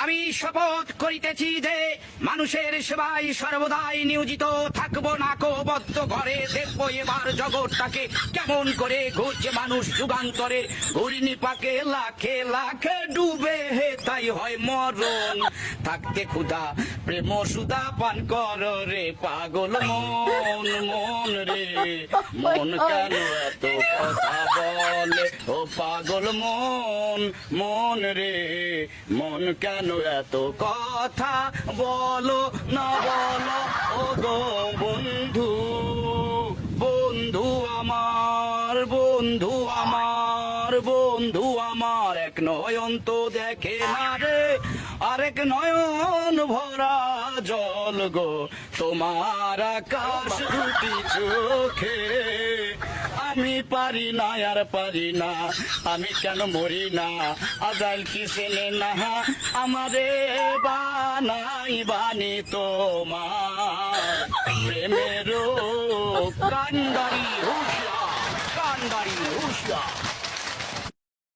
আমি শপথ করিতেছি যে মানুষের সেবায় সর্বদাই নিয়োজিত থাকবো না বদ্ধ ঘরে। দেখবো এবার জগৎটাকে কেমন করে ঘুরছে মানুষ যুগান্তরে। ঘূর্ণিপাকে লাখে লাখে ডুবে হে তাই হয় মরণ। থাকতে ক্ষুধা প্রেম সুধা পান কর রে পাগল মন। মন রে মন কেন এত কথা বলে ও পাগল মন। মন রে মন কেন এত কথা বলো না বলো ও গো বন্ধু। বন্ধু আমার বন্ধু আমার বন্ধু আমার এক নয়ন তো দেখে না রে আরেক নয়ন ভরা জল গো তোমার আকাশ দুটি চোখে। আমি পারি না আর পারি না আমি কেন মরি না আজাইল কি চেনে না আমারে বানাই বানি তোমার প্রেমেরও কান্ডারি হুশিয়া কান্ডারি হুশিয়া।